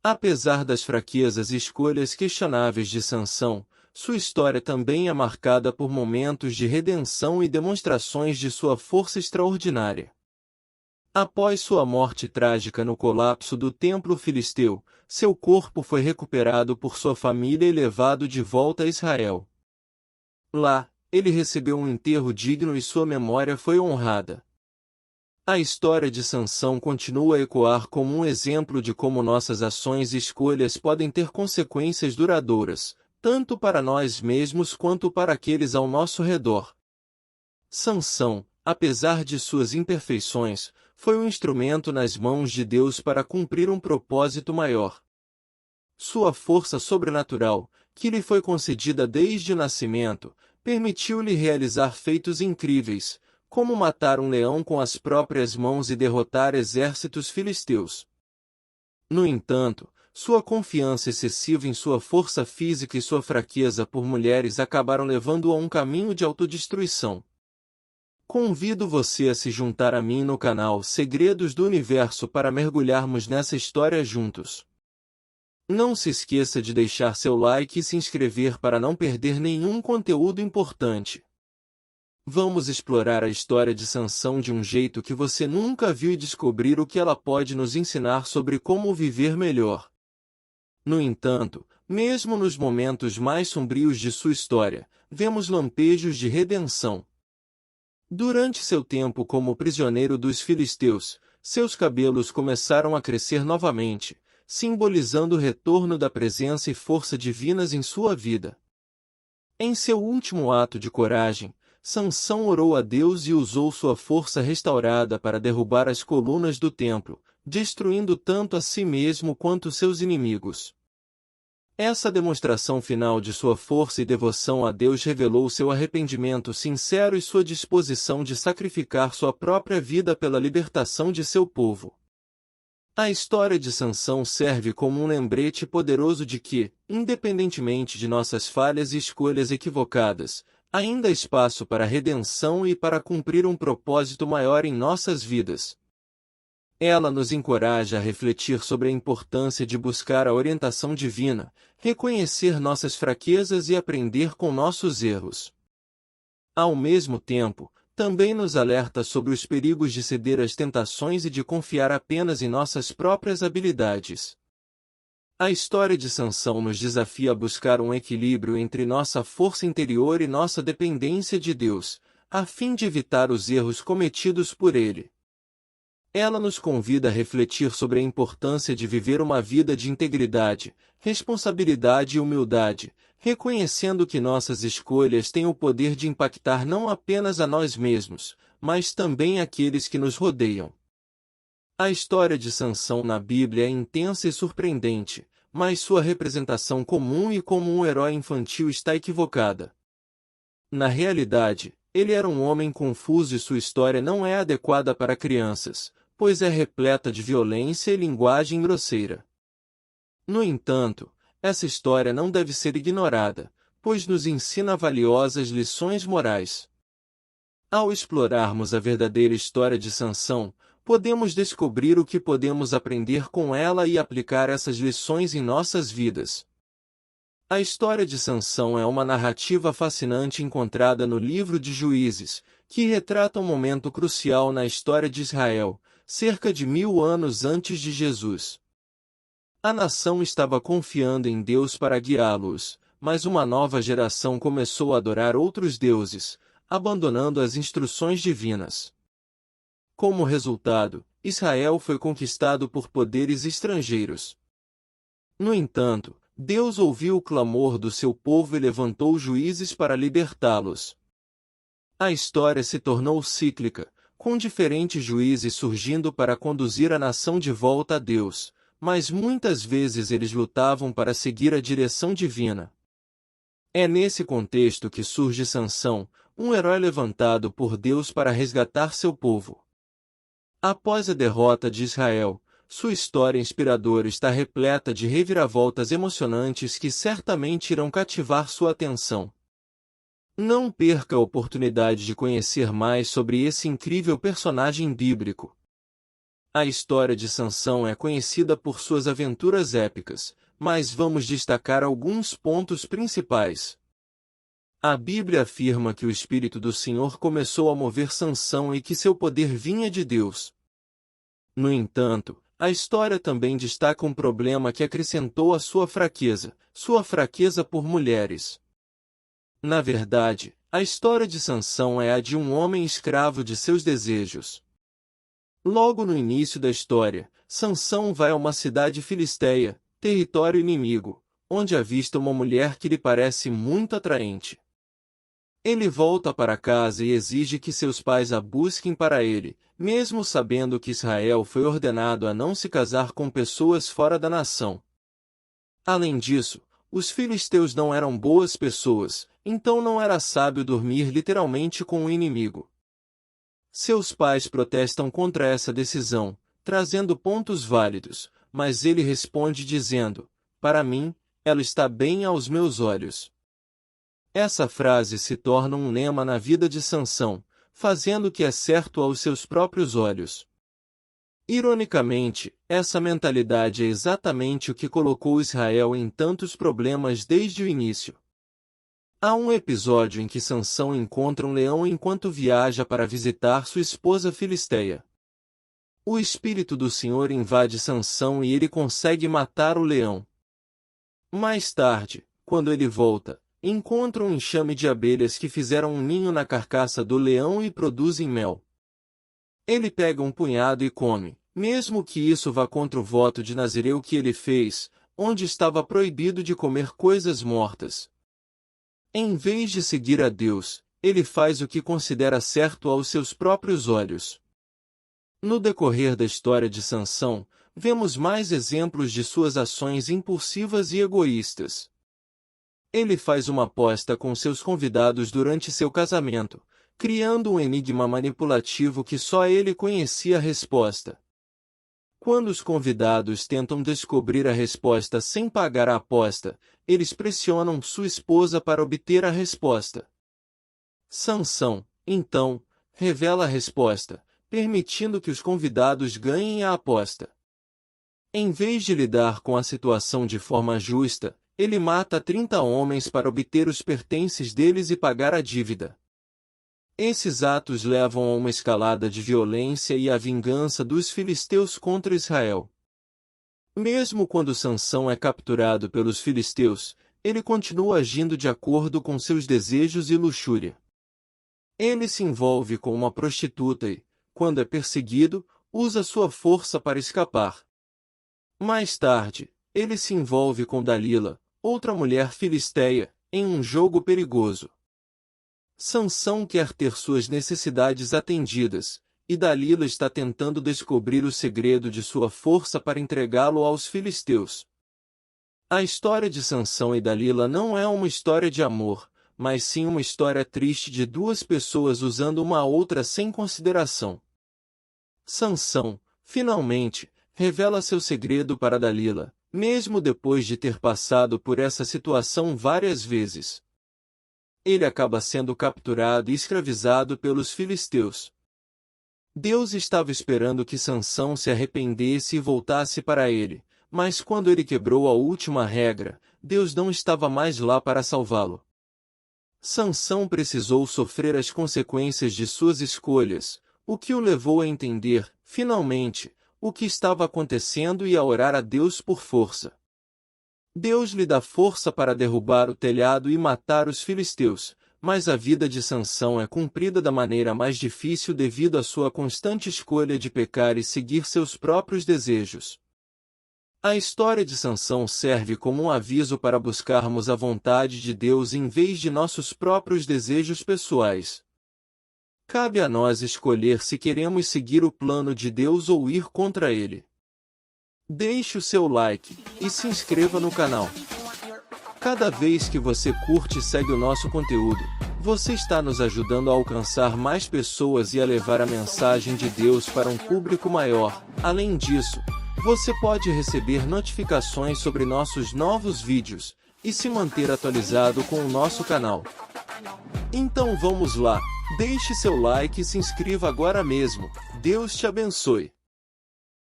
Apesar das fraquezas e escolhas questionáveis de Sansão, sua história também é marcada por momentos de redenção e demonstrações de sua força extraordinária. Após sua morte trágica no colapso do templo filisteu, seu corpo foi recuperado por sua família e levado de volta a Israel. Lá, ele recebeu um enterro digno e sua memória foi honrada. A história de Sansão continua a ecoar como um exemplo de como nossas ações e escolhas podem ter consequências duradouras, tanto para nós mesmos quanto para aqueles ao nosso redor. Sansão, apesar de suas imperfeições, foi um instrumento nas mãos de Deus para cumprir um propósito maior. Sua força sobrenatural, que lhe foi concedida desde o nascimento, permitiu-lhe realizar feitos incríveis, como matar um leão com as próprias mãos e derrotar exércitos filisteus. No entanto, sua confiança excessiva em sua força física e sua fraqueza por mulheres acabaram levando-o a um caminho de autodestruição. Convido você a se juntar a mim no canal Segredos do Universo para mergulharmos nessa história juntos. Não se esqueça de deixar seu like e se inscrever para não perder nenhum conteúdo importante. Vamos explorar a história de Sansão de um jeito que você nunca viu e descobrir o que ela pode nos ensinar sobre como viver melhor. No entanto, mesmo nos momentos mais sombrios de sua história, vemos lampejos de redenção. Durante seu tempo como prisioneiro dos filisteus, seus cabelos começaram a crescer novamente, simbolizando o retorno da presença e força divinas em sua vida. Em seu último ato de coragem, Sansão orou a Deus e usou sua força restaurada para derrubar as colunas do templo, destruindo tanto a si mesmo quanto seus inimigos. Essa demonstração final de sua força e devoção a Deus revelou seu arrependimento sincero e sua disposição de sacrificar sua própria vida pela libertação de seu povo. A história de Sansão serve como um lembrete poderoso de que, independentemente de nossas falhas e escolhas equivocadas, ainda há espaço para redenção e para cumprir um propósito maior em nossas vidas. Ela nos encoraja a refletir sobre a importância de buscar a orientação divina, reconhecer nossas fraquezas e aprender com nossos erros. Ao mesmo tempo, também nos alerta sobre os perigos de ceder às tentações e de confiar apenas em nossas próprias habilidades. A história de Sansão nos desafia a buscar um equilíbrio entre nossa força interior e nossa dependência de Deus, a fim de evitar os erros cometidos por ele. Ela nos convida a refletir sobre a importância de viver uma vida de integridade, responsabilidade e humildade, reconhecendo que nossas escolhas têm o poder de impactar não apenas a nós mesmos, mas também aqueles que nos rodeiam. A história de Sansão na Bíblia é intensa e surpreendente, mas sua representação comum e como um herói infantil está equivocada. Na realidade, ele era um homem confuso e sua história não é adequada para crianças, pois é repleta de violência e linguagem grosseira. No entanto, essa história não deve ser ignorada, pois nos ensina valiosas lições morais. Ao explorarmos a verdadeira história de Sansão, podemos descobrir o que podemos aprender com ela e aplicar essas lições em nossas vidas. A história de Sansão é uma narrativa fascinante encontrada no livro de Juízes, que retrata um momento crucial na história de Israel, cerca de 1000 anos antes de Jesus. A nação estava confiando em Deus para guiá-los, mas uma nova geração começou a adorar outros deuses, abandonando as instruções divinas. Como resultado, Israel foi conquistado por poderes estrangeiros. No entanto, Deus ouviu o clamor do seu povo e levantou juízes para libertá-los. A história se tornou cíclica, com diferentes juízes surgindo para conduzir a nação de volta a Deus, mas muitas vezes eles lutavam para seguir a direção divina. É nesse contexto que surge Sansão, um herói levantado por Deus para resgatar seu povo. Após a derrota de Israel, sua história inspiradora está repleta de reviravoltas emocionantes que certamente irão cativar sua atenção. Não perca a oportunidade de conhecer mais sobre esse incrível personagem bíblico. A história de Sansão é conhecida por suas aventuras épicas, mas vamos destacar alguns pontos principais. A Bíblia afirma que o Espírito do Senhor começou a mover Sansão e que seu poder vinha de Deus. No entanto, a história também destaca um problema que acrescentou à sua fraqueza por mulheres. Na verdade, a história de Sansão é a de um homem escravo de seus desejos. Logo no início da história, Sansão vai a uma cidade filisteia, território inimigo, onde avista uma mulher que lhe parece muito atraente. Ele volta para casa e exige que seus pais a busquem para ele, mesmo sabendo que Israel foi ordenado a não se casar com pessoas fora da nação. Além disso, os filisteus não eram boas pessoas, então não era sábio dormir literalmente com o inimigo. Seus pais protestam contra essa decisão, trazendo pontos válidos, mas ele responde dizendo: "Para mim, ela está bem aos meus olhos." Essa frase se torna um lema na vida de Sansão, fazendo o que é certo aos seus próprios olhos. Ironicamente, essa mentalidade é exatamente o que colocou Israel em tantos problemas desde o início. Há um episódio em que Sansão encontra um leão enquanto viaja para visitar sua esposa filisteia. O Espírito do Senhor invade Sansão e ele consegue matar o leão. Mais tarde, quando ele volta, encontra um enxame de abelhas que fizeram um ninho na carcaça do leão e produzem mel. Ele pega um punhado e come, mesmo que isso vá contra o voto de Nazireu que ele fez, onde estava proibido de comer coisas mortas. Em vez de seguir a Deus, ele faz o que considera certo aos seus próprios olhos. No decorrer da história de Sansão, vemos mais exemplos de suas ações impulsivas e egoístas. Ele faz uma aposta com seus convidados durante seu casamento, criando um enigma manipulativo que só ele conhecia a resposta. Quando os convidados tentam descobrir a resposta sem pagar a aposta, eles pressionam sua esposa para obter a resposta. Sansão, então, revela a resposta, permitindo que os convidados ganhem a aposta. Em vez de lidar com a situação de forma justa, ele mata 30 homens para obter os pertences deles e pagar a dívida. Esses atos levam a uma escalada de violência e à vingança dos filisteus contra Israel. Mesmo quando Sansão é capturado pelos filisteus, ele continua agindo de acordo com seus desejos e luxúria. Ele se envolve com uma prostituta e, quando é perseguido, usa sua força para escapar. Mais tarde, ele se envolve com Dalila, outra mulher filisteia, em um jogo perigoso. Sansão quer ter suas necessidades atendidas, e Dalila está tentando descobrir o segredo de sua força para entregá-lo aos filisteus. A história de Sansão e Dalila não é uma história de amor, mas sim uma história triste de duas pessoas usando uma a outra sem consideração. Sansão, finalmente, revela seu segredo para Dalila, mesmo depois de ter passado por essa situação várias vezes. Ele acaba sendo capturado e escravizado pelos filisteus. Deus estava esperando que Sansão se arrependesse e voltasse para ele, mas quando ele quebrou a última regra, Deus não estava mais lá para salvá-lo. Sansão precisou sofrer as consequências de suas escolhas, o que o levou a entender, finalmente, o que estava acontecendo e a orar a Deus por força. Deus lhe dá força para derrubar o telhado e matar os filisteus, mas a vida de Sansão é cumprida da maneira mais difícil devido à sua constante escolha de pecar e seguir seus próprios desejos. A história de Sansão serve como um aviso para buscarmos a vontade de Deus em vez de nossos próprios desejos pessoais. Cabe a nós escolher se queremos seguir o plano de Deus ou ir contra ele. Deixe o seu like e se inscreva no canal. Cada vez que você curte e segue o nosso conteúdo, você está nos ajudando a alcançar mais pessoas e a levar a mensagem de Deus para um público maior. Além disso, você pode receber notificações sobre nossos novos vídeos e se manter atualizado com o nosso canal. Então vamos lá, deixe seu like e se inscreva agora mesmo. Deus te abençoe.